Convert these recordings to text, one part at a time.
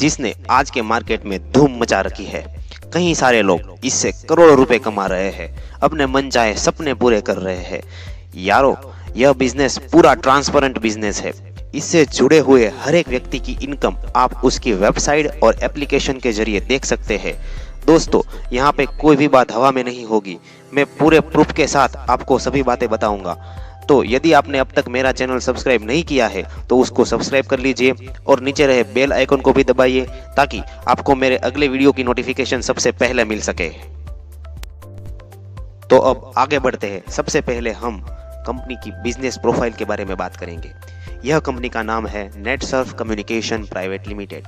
जिसने आज के मार्केट में धूम मचा रखी है। कई सारे लोग इससे करोड़ों रुपए कमा रहे हैं, अपने मनचाहे सपने पूरे कर रहे हैं। यारो, यह बिजनेस पूरा ट्रांसपेरेंट बिजनेस है। इससे जुड़े हुए हर एक व्यक्ति की इनकम आप उसकी वेबसाइट और एप्लीकेशन के जरिए देख सकते हैं। दोस्तों, यहाँ पे कोई भी बात हवा में नहीं होगी। मैं पूरे प्रूफ के साथ आपको सभी बातें बताऊंगा। तो यदि आपने अब तक मेरा चैनल सब्सक्राइब नहीं किया है तो उसको सब्सक्राइब कर लीजिए और नीचे रहे बेल आइकन को भी दबाइए ताकि आपको मेरे अगले वीडियो की नोटिफिकेशन सबसे पहले मिल सके। तो अब आगे बढ़ते हैं। सबसे पहले हम कंपनी की बिजनेस प्रोफाइल के बारे में बात करेंगे। यह कंपनी का नाम है नेटसर्फ कम्युनिकेशन प्राइवेट लिमिटेड,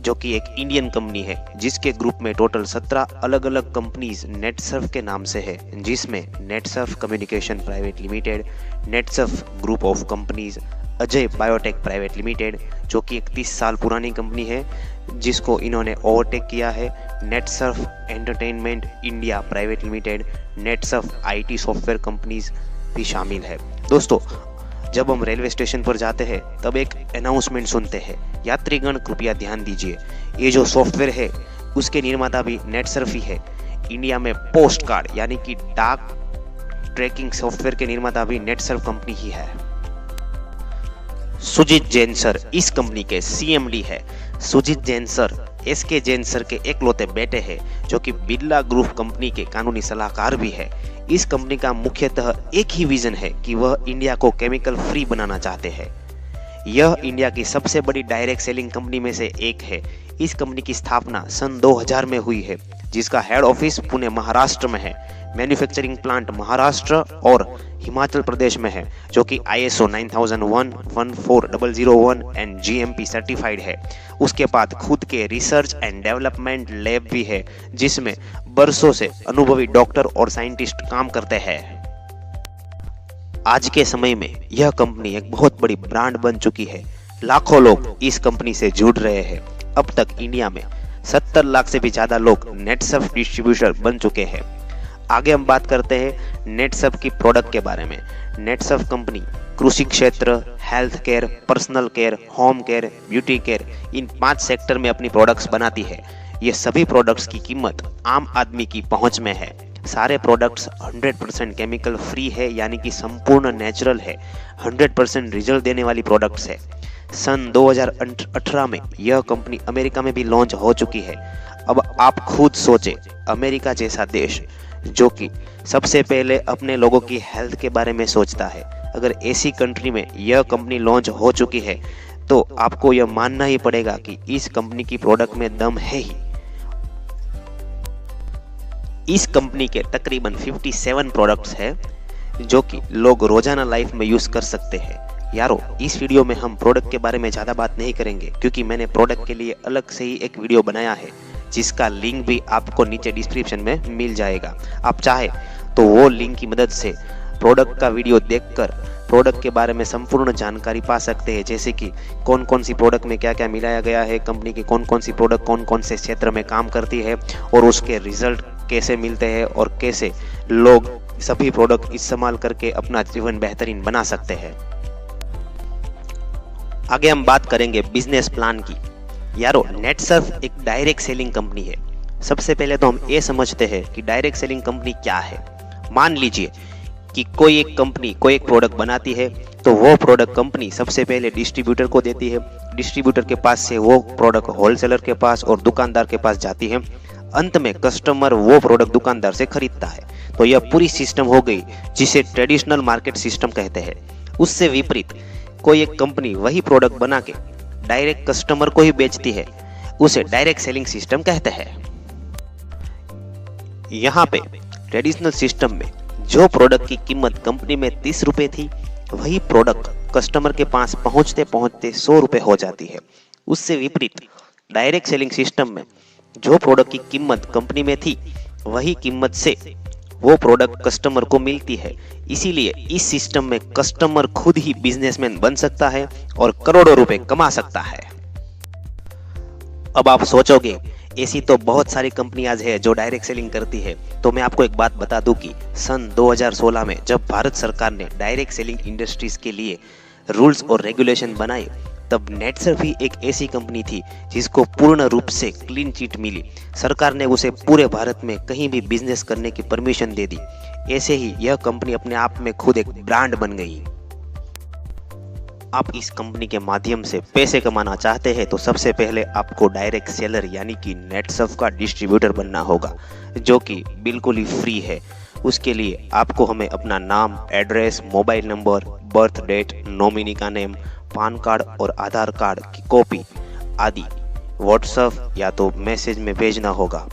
जो कि एक इंडियन कंपनी है जिसके ग्रुप में टोटल 17 अलग अलग कंपनीज नेटसर्फ के नाम से है, जिसमें Netsurf communication private limited, Netsurf group of companies, Ajay biotech private limited जो कि 31 साल पुरानी कंपनी है जिसको इन्होंने ओवरटेक किया है, Netsurf entertainment India private limited, Netsurf IT software companies भी शामिल है। दोस्तों, जब हम रेलवे स्टेशन पर जाते हैं तब एक अनाउंसमेंट सुनते हैं, यात्रीगण कृपया ध्यान दीजिए, ये जो सॉफ्टवेयर है उसके निर्माता भी नेटसर्फ ही है। इंडिया में पोस्ट कार्ड यानी कि डाक ट्रैकिंग सॉफ्टवेयर के निर्माता भी नेटसर्फ कंपनी ही है। सुजीत जैन सर इस कंपनी के सीएमडी है। Sujeet Jain sir SK Jain sir के एकलौते बेटे हैं जो कि बिरला ग्रुप कंपनी के कानूनी सलाहकार भी है। इस कंपनी का मुख्यतः एक ही विजन है कि वह इंडिया को केमिकल फ्री बनाना चाहते हैं। यह इंडिया की सबसे बड़ी डायरेक्ट सेलिंग कंपनी में से एक है। इस कंपनी की स्थापना सन 2000 में हुई है, जिसका हेड ऑफिस पुणे महाराष्ट्र में है। मैन्युफैक्चरिंग प्लांट महाराष्ट्र और हिमाचल प्रदेश में है, जो कि ISO 9001, 14001 एंड GMP सर्टिफाइड है। उसके बाद खुद के रिसर्च एंड डेवलपमेंट लैब भी है, जिसमें बरसों से अनुभवी डॉक्टर और साइंटिस्ट काम करते हैं। आज के समय में यह कंपनी एक बहुत बड़ी ब्रांड बन चुकी है। लाखों लोग इस कंपनी से जुड़ रहे हैं। अब तक इंडिया में 70 लाख से भी ज्यादा लोग नेटसर्फ डिस्ट्रीब्यूटर बन चुके हैं। आगे हम बात करते हैं नेटसर्फ की प्रोडक्ट के बारे में। नेटसर्फ कंपनी कृषि क्षेत्र, health care, personal care, home care, beauty care, in 5 sector में अपनी प्रोडक्ट्स बनाती है। ये सभी प्रोडक्ट्स की कीमत आम आदमी की पहुंच में है। सारे प्रोडक्ट्स 100% केमिकल फ्री है, यानी कि संपूर्ण नेचुरल है। 100% रिजल्ट देने वाली प्रोडक्ट्स है। सन 2018 में यह कंपनी अमेरिका में भी लॉन्च हो चुकी है। अब आप खुद सोचें, अमेरिका जैसा देश जो कि सबसे पहले अपने लोगों की हेल्थ के बारे में सोचता है, अगर ऐसी कंट्री में यह कंपनी लॉन्च हो चुकी है तो आपको यह मानना ही पड़ेगा कि इस कंपनी की प्रोडक्ट में दम है ही। इस कंपनी के तकरीबन 57 प्रोडक्ट्स हैं जो कि लोग रोजाना लाइफ में यूज कर सकते हैं। यारो, इस वीडियो में हम प्रोडक्ट के बारे में ज़्यादा बात नहीं करेंगे क्योंकि मैंने प्रोडक्ट के लिए अलग से ही एक वीडियो बनाया है, जिसका लिंक भी आपको नीचे डिस्क्रिप्शन में मिल जाएगा। आप चाहे तो वो लिंक की मदद से प्रोडक्ट का वीडियो देखकर प्रोडक्ट के बारे में संपूर्ण जानकारी पा सकते हैं, जैसे कि कौन कौन सी प्रोडक्ट में क्या क्या मिलाया गया है, कंपनी की कौन कौन सी प्रोडक्ट कौन कौन से क्षेत्र में काम करती है और उसके रिजल्ट कैसे मिलते हैं और कैसे लोग सभी प्रोडक्ट इस्तेमाल करके अपना जीवन बेहतरीन बना सकते हैं। आगे हम बात करेंगे बिजनेस प्लान की। यारो, नेटसर्फ एक डायरेक्ट सेलिंग कंपनी है। सबसे पहले तो हम ये समझते हैं कि डायरेक्ट सेलिंग कंपनी क्या है। मान लीजिए कि कोई एक कंपनी कोई एक प्रोडक्ट बनाती है तो वो प्रोडक्ट कंपनी सबसे पहले डिस्ट्रीब्यूटर को देती है। डिस्ट्रीब्यूटर के पास से वो प्रोडक्ट होलसेलर के पास और दुकानदार के पास जाती है। अंत में कस्टमर वो प्रोडक्ट दुकानदार से खरीदता है। तो यह पूरी सिस्टम हो गई जिसे ट्रेडिशनल मार्केट सिस्टम कहते हैं। उससे विपरीत कोई एक कंपनी वही प्रोडक्ट बना के डायरेक्ट कस्टमर को ही बेचती है, उसे डायरेक्ट सेलिंग सिस्टम कहते हैं। यहाँ पे ट्रेडिशनल सिस्टम में जो प्रोडक्ट की कीमत कंपनी में 30 रुपए थी, वही प्रोडक्ट कस्टमर के पास पहुंचते पहुंचते 100 रुपए हो जाती है। उससे विपरीत डायरेक्ट सेलिंग सिस्टम में जो प्रोडक्ट की कीमत कंपनी में थी, वही कीमत से वो प्रोडक्ट कस्टमर को मिलती है। इसीलिए इस सिस्टम में कस्टमर खुद ही बिजनेसमैन बन सकता है और करोड़ों रुपए कमा सकता है। अब आप सोचोगे ऐसी तो बहुत सारी कंपनियां है जो डायरेक्ट सेलिंग करती है। तो मैं आपको एक बात बता दूं कि सन 2016 में जब भारत सरकार ने डायरेक्ट सेलिंग इंडस्ट्रीज के लिए रूल्स और रेगुलेशन बनाए, तब नेटसर्फ ही एक ऐसी कंपनी थी जिसको पूर्ण रूप से क्लीन चिट मिली। सरकार ने उसे पूरे भारत में कहीं भी बिजनेस करने की परमिशन दे दी। ऐसे ही यह कंपनी अपने आप में खुद एक ब्रांड बन गई। आप इस कंपनी के माध्यम से पैसे कमाना चाहते हैं तो सबसे पहले आपको डायरेक्ट सेलर यानी कि नेटसर्फ का डिस्ट्रीब्यूटर बनना होगा, जो कि बिल्कुल ही फ्री है। उसके लिए आपको हमें अपना नाम, address, mobile number, birth date, nominee का नेम, पान कार्ड और आधार कार्ड की कॉपी आदि व्हाट्सएप या तो मैसेज में भेजना होगा।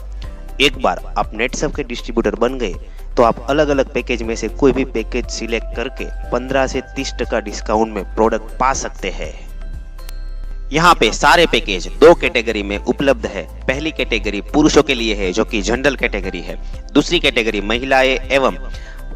एक बार आप नेटसर्फ के डिस्ट्रीब्यूटर बन गए तो आप अलग अलग पैकेज में से कोई भी पैकेज सिलेक्ट करके 15 से 30% डिस्काउंट में प्रोडक्ट पा सकते हैं। यहाँ पे सारे पैकेज 2 कैटेगरी में उपलब्ध है। पहली कैटेगरी पुरुषों के लिए है जो कि जनरल कैटेगरी है। दूसरी कैटेगरी महिलाएं एवं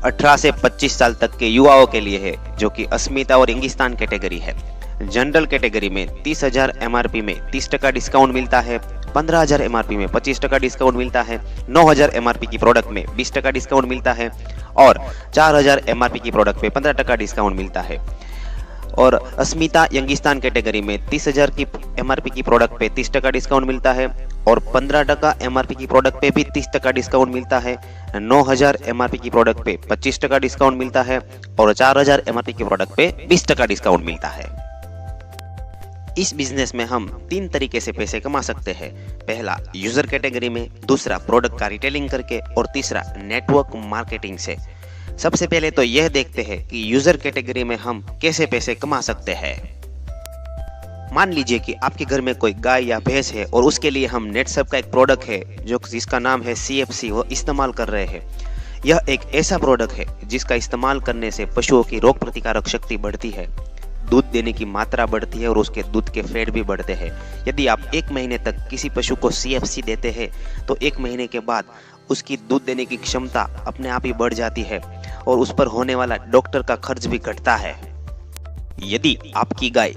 18 से 25 साल तक के युवाओं के लिए है जो कि अस्मिता और इंगिस्तान कैटेगरी है। जनरल कैटेगरी में 30,000 MRP में 30% डिस्काउंट मिलता है, 15,000 MRP में 25% डिस्काउंट मिलता है, 9,000 MRP की प्रोडक्ट में 20% डिस्काउंट मिलता है और 4,000 MRP की प्रोडक्ट पे 15% डिस्काउंट मिलता है। और अस्मिता यंगिस्तान कैटेगरी में 30,000 की MRP की प्रोडक्ट पे 30% डिस्काउंट मिलता है और 15% MRP की प्रोडक्ट पे भी 30% डिस्काउंट मिलता है। 9,000 MRP की प्रोडक्ट पे 25% डिस्काउंट मिलता है और 4,000 MRP की प्रोडक्ट पे 20% डिस्काउंट मिलता है। इस बिजनेस में हम 3 तरीके से पैसे कमा सकते हैं। पहला यूजर कैटेगरी में, दूसरा प्रोडक्ट का रिटेलिंग करके और तीसरा नेटवर्क मार्केटिंग से। सबसे पहले तो यह देखते हैं कि यूजर कैटेगरी में हम कैसे पैसे कमा सकते हैं। मान लीजिए कि आपके घर में कोई गाय या भैंस है और उसके लिए हम नेटसर्फ का एक प्रोडक्ट है जो जिसका नाम है CFC, वो इस्तेमाल कर रहे हैं। यह एक ऐसा प्रोडक्ट है जिसका इस्तेमाल करने से पशुओं की रोग प्रतिकारक शक्ति बढ़ती है, दूध देने की मात्रा बढ़ती है और उसके दूध के फैट भी बढ़ते हैं। यदि आप 1 महीने तक किसी पशु को CFC देते हैं तो 1 महीने के बाद उसकी दूध देने की क्षमता अपने आप ही बढ़ जाती है और उस पर होने वाला डॉक्टर का खर्च भी घटता है। यदि आपकी गाय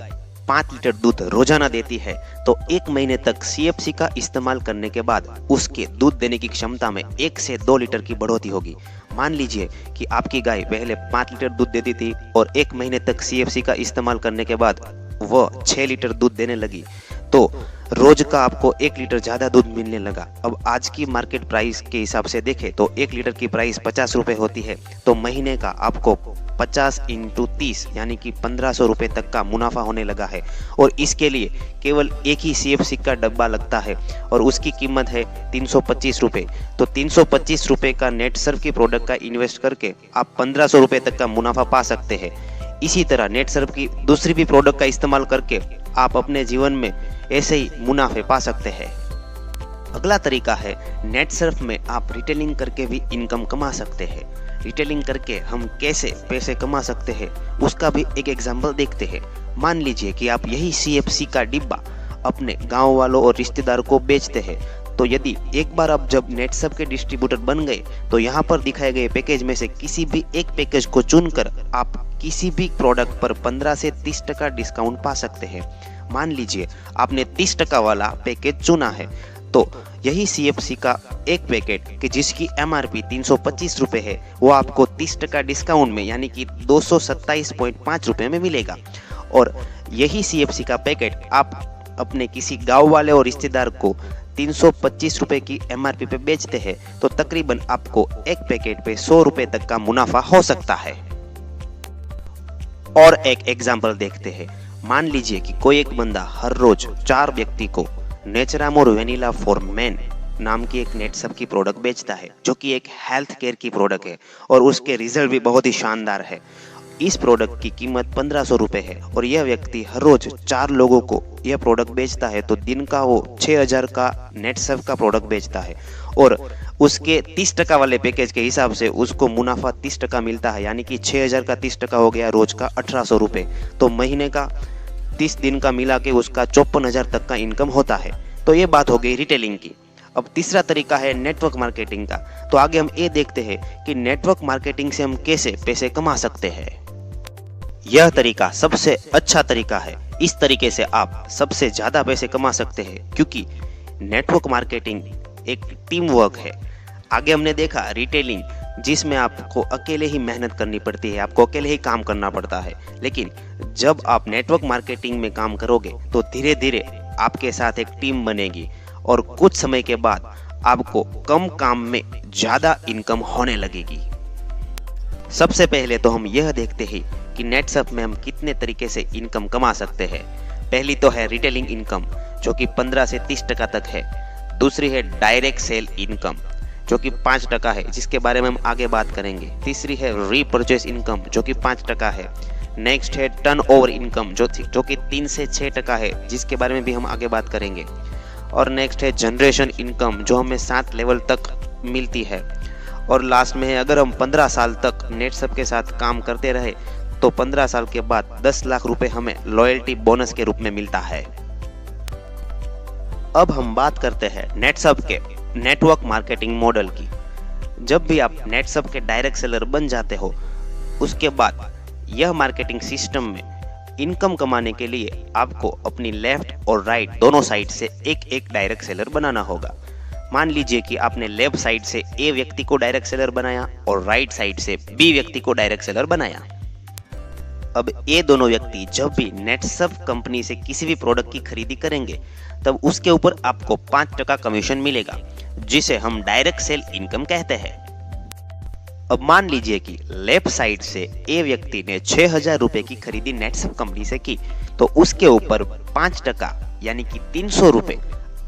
5 लीटर दूध रोजाना देती है तो 1 महीने तक CFC का इस्तेमाल करने के बाद उसके दूध देने की क्षमता में 1 से 2 लीटर की बढ़ोतरी होगी। मान लीजिए कि आपकी गाय पहले 5 लीटर दूध देती थी और 1 महीने तक CFC का इस्तेमाल करने के बाद वह 6 लीटर दूध देने लगी, तो रोज का आपको 1 लीटर ज्यादा दूध मिलने लगा। अब आज की मार्केट प्राइस के हिसाब से देखें तो 1 लीटर की प्राइस 50 रुपए होती है, तो महीने का आपको 50 × 30 यानी कि 1500 रुपए तक का मुनाफा होने लगा है। और इसके लिए केवल एक ही CFC का डब्बा लगता है और उसकी कीमत है 325 रुपए। तो 325 रुपए का नेटसर्फ की प्रोडक्ट का इन्वेस्ट करके आप 1500 रुपए तक का मुनाफा पा सकते हैं। इसी तरह नेटसर्फ की दूसरी भी प्रोडक्ट का इस्तेमाल करके आप अपने जीवन में ऐसे ही मुनाफे पा सकते हैं। अगला तरीका है नेटसर्फ में आप रिटेलिंग करके भी इनकम कमा सकते हैं। रिटेलिंग करके हम कैसे पैसे कमा सकते हैं उसका भी एक एग्जांपल देखते हैं। मान लीजिए कि आप यही CFC का डिब्बा अपने गांव वालों और रिश्तेदारों को बेचते हैं, तो यदि एक बार आप जब नेटसर्फ के डिस्ट्रीब्यूटर बन गए तो यहाँ पर दिखाए गए पैकेज में से किसी भी एक पैकेज को चुनकर आप किसी भी प्रोडक्ट पर 15 से 30% डिस्काउंट पा सकते हैं। मान लीजिए आपने 30% वाला पैकेज चुना है, तो यही CFC का एक पैकेट कि जिसकी MRP 325 रुपए है वो आपको 30% डिस्काउंट में यानी कि 227.5 रुपए में मिलेगा। और यही CFC का पैकेट आप अपने किसी गांव वाले और रिश्तेदार को 325 रुपए की MRP पे बेचते हैं तो तकरीबन आपको एक पैकेट पे 100 रुपए तक का मुनाफा हो सकता है। और एक एग्जाम्पल देखते हैं। मान लीजिए कि कोई एक बंदा हर रोज 4 व्यक्ति को नेचरामोर वेनिला फॉर मेन नाम की एक नेटसर्फ की प्रोडक्ट बेचता है, जो कि एक हेल्थ केयर की प्रोडक्ट है और उसके रिजल्ट भी बहुत ही शानदार है। इस प्रोडक्ट की कीमत 1500 रुपए है और यह व्यक्ति हर रोज 4 लोगों को यह प्रोडक्ट बेचता है, तो दिन का वो 6000 का नेटसर्फ का प्रोडक्ट बेचता है और उसके 30% वाले पैकेज के हिसाब से उसको मुनाफा 30% मिलता है, यानी कि 6000 का 30% हो गया रोज का 1800 रुपए। तो महीने का 30 दिन का मिला के उसका 54,000 तक का इनकम होता है। तो ये बात हो गई रिटेलिंग की। अब तीसरा तरीका है नेटवर्क मार्केटिंग का। तो आगे हम ये देखते हैं कि नेटवर्क मार्केटिंग से हम कैसे पैसे कमा सकते हैं। यह तरीका सबसे अच्छा तरीका है। इस तरीके से आप सबसे ज्यादा पैसे कमा सकते हैं, क्योंकि नेटवर्क मार्केटिंग एक टीम वर्क है। आगे हमने देखा रिटेलिंग जिसमें आपको अकेले ही मेहनत करनी पड़ती है, आपको अकेले ही काम करना पड़ता है। लेकिन जब आप नेटवर्क मार्केटिंग में काम करोगे तो धीरे धीरे आपके साथ एक टीम बनेगी और कुछ समय के बाद आपको कम काम में ज़्यादा इनकम होने लगेगी। सबसे पहले तो हम यह देखते हैं कि नेटसप में हम कितने तरीके से इनकम कमा सकते हैं। पहली तो है रिटेलिंग इनकम, जो कि 15 से 30% तक है। दूसरी है डायरेक्ट सेल इनकम, जो कि 5% है, जिसके बारे में हम आगे बात करेंगे। तीसरी है रीपरचेस इनकम, जो कि 5% है। नेक्स्ट है टर्नओवर इनकम, जो कि 3 से 6% है, जिसके बारे में भी हम आगे बात करेंगे। और नेक्स्ट है जनरेशन इनकम, जो हमें 7 लेवल तक मिलती है। और लास्ट में है, अगर हम 15 साल तक नेटसप के साथ काम करते रहे तो 15 साल के बाद 10 लाख रुपए हमें लॉयल्टी बोनस के रूप में मिलता है। अब हम बात करते हैं नेटसप के नेटवर्क मार्केटिंग मॉडल की। जब भी आप नेटसप के डायरेक्ट सेलर बन जाते हो, उसके बाद यह मार्केटिंग सिस्टम में इनकम कमाने के लिए आपको अपनी लेफ्ट और राइट दोनों साइड से एक एक डायरेक्ट सेलर बनाना होगा। मान लीजिए कि आपने लेफ्ट साइड से ए व्यक्ति को डायरेक्ट सेलर बनाया और राइट साइड से बी व्यक्ति को डायरेक्ट सेलर बनाया। अब ये दोनों व्यक्ति जब भी नेटसप कंपनी से किसी भी प्रोडक्ट की खरीदी करेंगे तब उसके ऊपर आपको 5% कमीशन मिलेगा, जिसे हम डायरेक्ट सेल इनकम कहते हैं। अब मान लीजिए कि लेफ्ट साइड से ए व्यक्ति ने 6,000 रुपए की खरीदी नेटसप कंपनी से की, तो उसके ऊपर 5% यानी कि 300 रुपए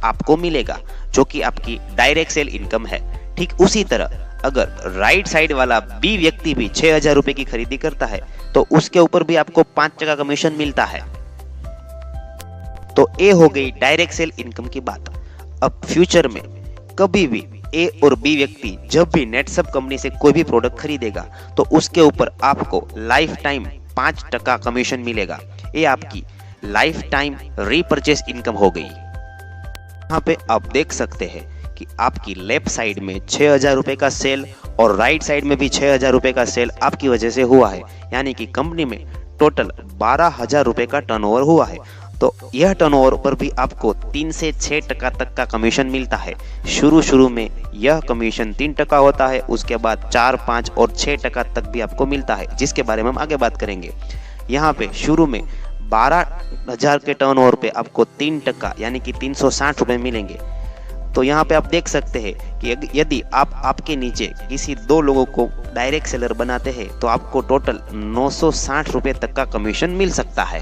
आपको मिलेगा, जो कि आपकी डायरेक्ट सेल इनकम है। ठीक उसी तरह अगर राइट साइड वाला बी व्यक्ति भी 6,000 रुपए की खरीदी करता है तो उसके ऊपर भी आपको 5% कमीशन मिलता है। तो ये हो गई डायरेक्ट सेल इनकम की बात। अब फ्यूचर में कभी भी ए और बी व्यक्ति जब भी नेटसप कंपनी से कोई भी प्रोडक्ट खरीदेगा तो उसके ऊपर आपको लाइफ टाइम 5% कमीशन मिलेगा। ये आपकी लाइफ टाइम रीपरचेस इनकम हो गई। यहाँ पे आप देख सकते हैं कि आपकी लेफ्ट साइड में 6,000 रुपए का सेल और राइट साइड में भी 6,000 रुपए का सेल आपकी वजह से हुआ है, यानी कि कंपनी में टोटल 12,000 रुपए का टर्नओवर हुआ है। तो यह टर्नओवर पर भी आपको 3 से 6% तक का कमीशन मिलता है। शुरू में यह कमीशन 3% होता है, उसके बाद 4, 5 और 6% तक भी आपको मिलता है, जिसके बारे में हम आगे बात करेंगे। यहाँ पे शुरू में 12,000 के टर्नओवर पे आपको 3% यानी कि 360 रुपए मिलेंगे। तो यहाँ पे आप देख सकते हैं कि यदि आप आपके नीचे किसी 2 लोगों को डायरेक्ट सेलर बनाते हैं तो आपको टोटल 960 रुपए तक का कमीशन मिल सकता है।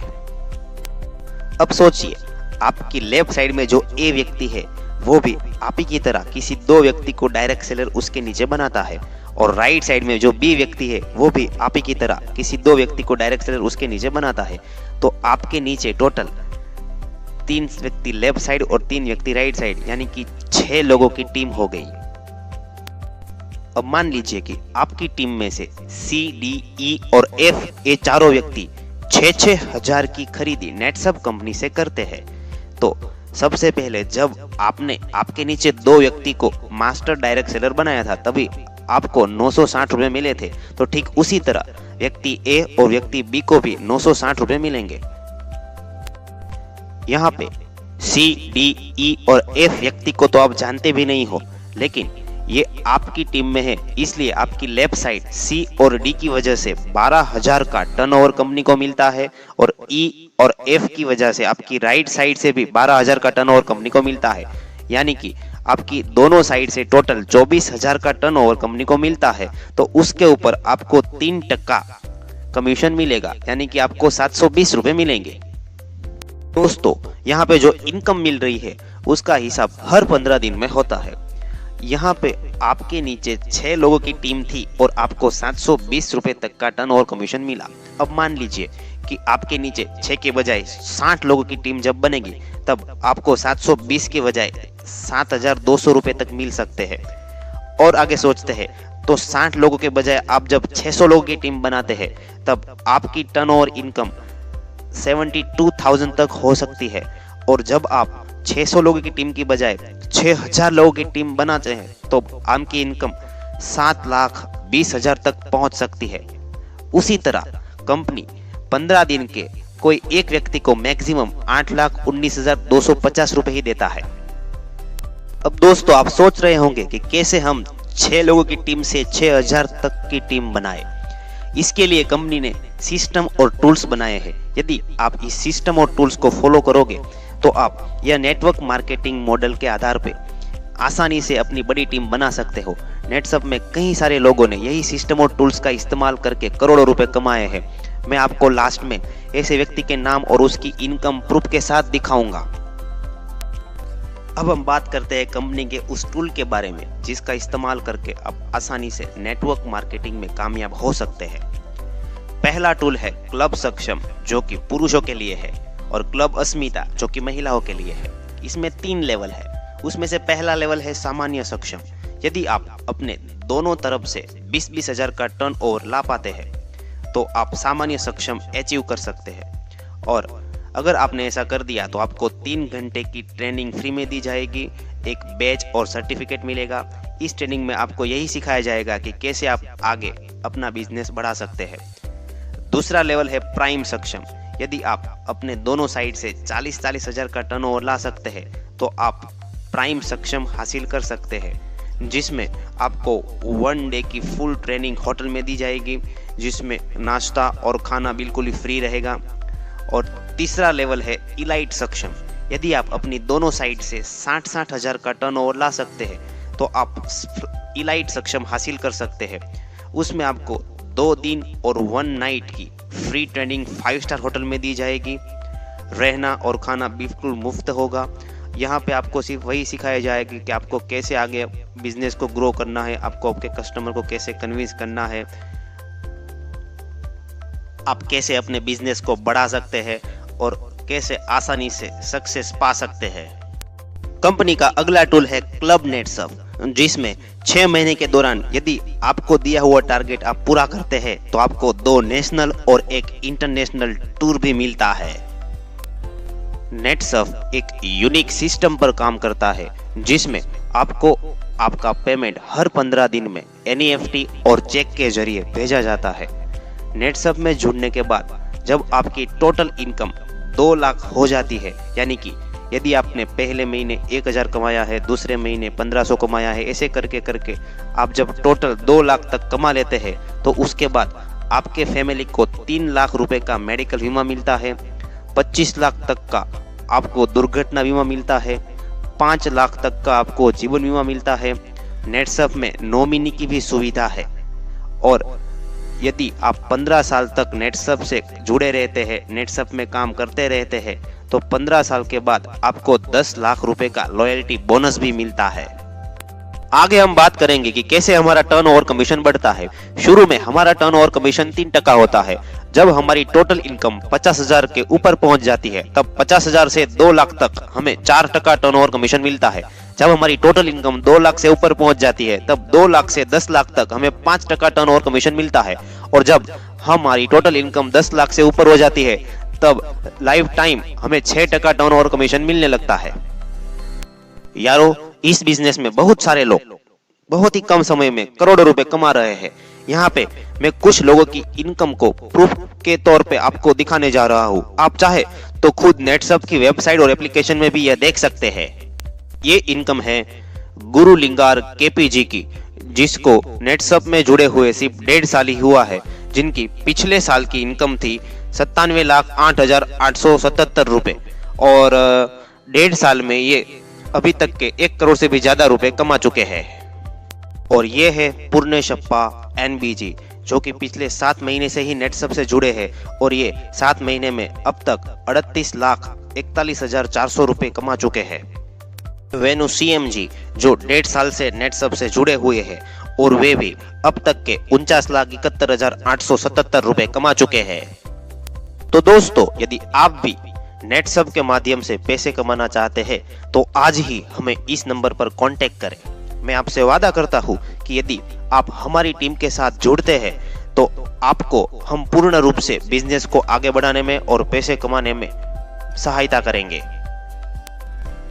अब सोचिए, आपकी लेफ्ट साइड में जो ए व्यक्ति है वो भी आप ही की तरह किसी 2 व्यक्ति को डायरेक्ट सेलर उसके नीचे बनाता है, और राइट साइड में जो बी व्यक्ति है वो भी आप ही की तरह किसी 2 व्यक्ति को डायरेक्ट सेलर उसके नीचे बनाता है। तो आपके नीचे टोटल 3 व्यक्ति लेफ्ट साइड और 3 व्यक्ति राइट साइड, यानी कि 6 लोगों की टीम हो गई। अब मान लीजिए कि आपकी टीम में से सी, डी, ई और एफ ये चारों व्यक्ति 6-6 हजार की खरीदी नेटसप कंपनी से करते हैं। तो सबसे पहले जब आपने आपके नीचे 2 व्यक्ति को मास्टर डायरेक्ट सेलर बनाया था तभी आपको 960 रुपए मिले थे। तो ठीक उसी तरह व्यक्ति ए और व्यक्ति बी को भी 960 रुपए मिलेंगे। यहाँ पे सी, डी, ई और एफ व्यक्ति को तो आप जानते भी नहीं हो, लेकिन ये आपकी टीम में है, इसलिए आपकी लेफ्ट साइड सी और डी की वजह से 12,000 का टर्नओवर कंपनी को मिलता है, और ई और एफ की वजह से आपकी राइट साइड से भी 12,000 का टर्नओवर कंपनी को मिलता है। यानी कि आपकी दोनों साइड से टोटल 24,000 का टर्नओवर कंपनी को मिलता है। तो उसके ऊपर आपको 3% कमीशन मिलेगा, यानी कि आपको 720 रुपए मिलेंगे। दोस्तों, यहाँ पे जो इनकम मिल रही है उसका हिसाब हर 15 दिन में होता है। यहाँ पे आपके नीचे 6 लोगों की टीम थी और आपको 720 रुपए तक का टर्नओवर कमीशन मिला। अब मान लीजिए कि आपके नीचे 6 के बजाय 60 लोगों की टीम जब बनेगी तब आपको 720 के बजाय 7,200 रुपए तक मिल सकते हैं। और आगे सोचते हैं तो 60 लोगों के बजाय आप जब 600 लोगों की टीम बनाते हैं तब आपकी टर्नओवर इनकम 72,000 तक हो सकती है। और जब आप 600 लोगों की टीम की बजाय 6,000 लोगों की टीम बनाते हैं तो आपकी इनकम 7,20,000 तक पहुंच सकती है। उसी तरह कंपनी 15 दिन के कोई एक व्यक्ति को मैक्सिमम 8,19,250 रुपए ही देता है। अब दोस्तों, आप सोच रहे होंगे कि कैसे हम 6 लोगों की टीम से 6000 तक की टीम बनाए। इसके लिए कंपनी ने सिस्टम और टूल्स बनाए हैं। यदि आप इस सिस्टम और टूल्स को फॉलो करोगे तो आप यह नेटवर्क मार्केटिंग मॉडल के आधार पे आसानी से अपनी बड़ी टीम बना सकते हो। नेटसप में कई सारे लोगों ने यही सिस्टम और टूल्स का इस्तेमाल करके करोड़ों रुपए कमाए हैं। मैं आपको लास्ट में ऐसे व्यक्ति के नाम और उसकी इनकम प्रूफ के साथ दिखाऊंगा। अब हम बात करते हैं कंपनी के उस टूल के बारे में जिसका इस्तेमाल करके आप आसानी से नेटवर्क मार्केटिंग में कामयाब हो सकते हैं। पहला टूल है क्लब सक्षम, जो कि पुरुषों के लिए है, और क्लब अस्मिता, जो कि महिलाओं के लिए है। इसमें 3 लेवल है। उसमें से पहला लेवल है सामान्य सक्षम। यदि आप अपने दोनों तरफ से 20-20 हजार का टर्नओवर ला पाते हैं तो आप सामान्य सक्षम अचीव कर सकते हैं। और अगर आपने ऐसा कर दिया तो आपको 3 घंटे की ट्रेनिंग फ्री में दी जाएगी, एक बैच और सर्टिफिकेट मिलेगा। इस ट्रेनिंग में आपको यही सिखाया जाएगा कि कैसे आप आगे अपना बिजनेस बढ़ा सकते हैं। दूसरा लेवल है प्राइम सक्षम। यदि आप अपने दोनों साइड से 40-40 हजार का टर्नओवर ला सकते हैं तो आप प्राइम सक्षम हासिल कर सकते हैं, जिसमें आपको 1 डे की फुल ट्रेनिंग होटल में दी जाएगी, जिसमें नाश्ता और खाना बिल्कुल ही फ्री रहेगा। और तीसरा लेवल है इलाइट सक्षम। यदि आप अपनी दोनों साइड से 60-60 हजार का टर्नओवर ला सकते हैं तो आप इलाइट सक्षम हासिल कर सकते हैं। उसमें आपको 2 दिन और 1 नाइट की फ्री ट्रेनिंग 5 स्टार होटल में दी जाएगी। रहना और खाना बिल्कुल मुफ्त होगा। यहाँ पे आपको सिर्फ वही सिखाया जाएगा कि आपको कैसे आगे बिजनेस को ग्रो करना है, आपको आपके कस्टमर को कैसे कन्विंस करना है, आप कैसे अपने बिजनेस को बढ़ा सकते हैं और कैसे आसानी से सक्सेस पा सकते हैं। कंपनी का अगला टूल है क्लब नेटसप, जिसमें 6 महीने के दौरान यदि आपको दिया हुआ टारगेट आप पूरा करते हैं तो आपको 2 नेशनल और 1 इंटरनेशनल टूर भी मिलता है। नेटसप एक यूनिक सिस्टम पर काम करता है जिसमें आपको आपका पेमेंट हर 15 दिन में NEFT और चेक के जरिए भेजा जाता है। नेटसप में जुड़ने के बाद जब आपकी टोटल इनकम 2 लाख हो जाती है, यानी कि यदि आपने पहले महीने 1000 कमाया है, दूसरे महीने 1500 कमाया है, ऐसे करके करके आप जब टोटल 2 लाख तक कमा लेते हैं तो उसके बाद आपके फैमिली को 3 लाख रुपए का मेडिकल बीमा मिलता है, 25 लाख तक का आपको दुर्घटना बीमा मिलता है, 5 लाख तक का आपको जीवन बीमा मिलता है। नेटसप में नॉमिनी की भी सुविधा है। और यदि आप 15 साल तक नेटसप से जुड़े रहते हैं, नेटसप में काम करते रहते हैं, तो 15 साल के बाद आपको 10 लाख रुपए का लॉयल्टी बोनस भी मिलता है। आगे हम बात करेंगे कि कैसे हमारा टर्नओवर कमीशन बढ़ता है। शुरू में हमारा टर्नओवर कमीशन 3% होता है। जब हमारी टोटल इनकम 50,000 के ऊपर पहुंच जाती है तब 50,000 से 2 लाख तक हमें 4% टर्नओवर कमीशन मिलता है। जब हमारी टोटल इनकम 2 लाख से ऊपर पहुंच जाती है तब 2 लाख से 10 लाख तक हमें 5% टर्नओवर कमीशन मिलता है। और जब हमारी टोटल इनकम 10 लाख से ऊपर हो जाती है तब लाइफ टाइम हमें 6% टर्नओवर कमीशन मिलने लगता है। यारो, इस बिजनेस में बहुत सारे लोग बहुत ही कम समय में करोड़ों रुपए कमा रहे हैं। यहाँ पे मैं कुछ लोगों की इनकम को प्रूफ के तौर पे आपको दिखाने जा रहा हूँ। आप चाहे तो खुद नेटसप की वेबसाइट और एप्लीकेशन में भी यह देख सकते हैं। ये इनकम है गुरु लिंगार KP जी की, जिसको नेटसप में जुड़े हुए सिर्फ 1.5 साल ही हुआ है, जिनकी पिछले साल की इनकम थी 97,08,877 रुपए और 1.5 साल में ये अभी तक के 1 करोड़ से भी ज्यादा रुपए कमा चुके हैं। और ये है पूर्णेशप्पा NBG, जो कि पिछले 7 महीने से ही नेटसप से जुड़े हैं और ये 7 महीने में अब तक 38,41,400 रुपए कमा चुके हैं। वेनु CMG, जो 1.5 साल से नेटसप से जुड़े हुए हैं और वे भी अब तक के 49,71,877 रुपए कमा चुके हैं। तो दोस्तों, यदि आप भी नेटसप के माध्यम से पैसे कमाना चाहते हैं तो आज ही हमें इस नंबर पर कांटेक्ट करें। मैं आपसे वादा करता हूं कि यदि आप हमारी टीम के साथ जुड़ते हैं तो आपको हम पूर्ण रूप से बिजनेस को आगे बढ़ाने में और पैसे कमाने में सहायता करेंगे।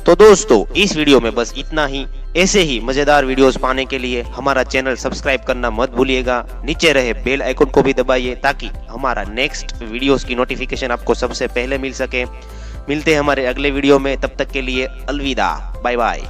तो दोस्तों, इस वीडियो में बस इतना ही। ऐसे ही मजेदार वीडियोस पाने के लिए हमारा चैनल सब्सक्राइब करना मत भूलिएगा। नीचे रहे बेल आइकन को भी दबाइए ताकि हमारा नेक्स्ट वीडियोस की नोटिफिकेशन आपको सबसे पहले मिल सके। मिलते हैं हमारे अगले वीडियो में, तब तक के लिए अलविदा, बाय बाय।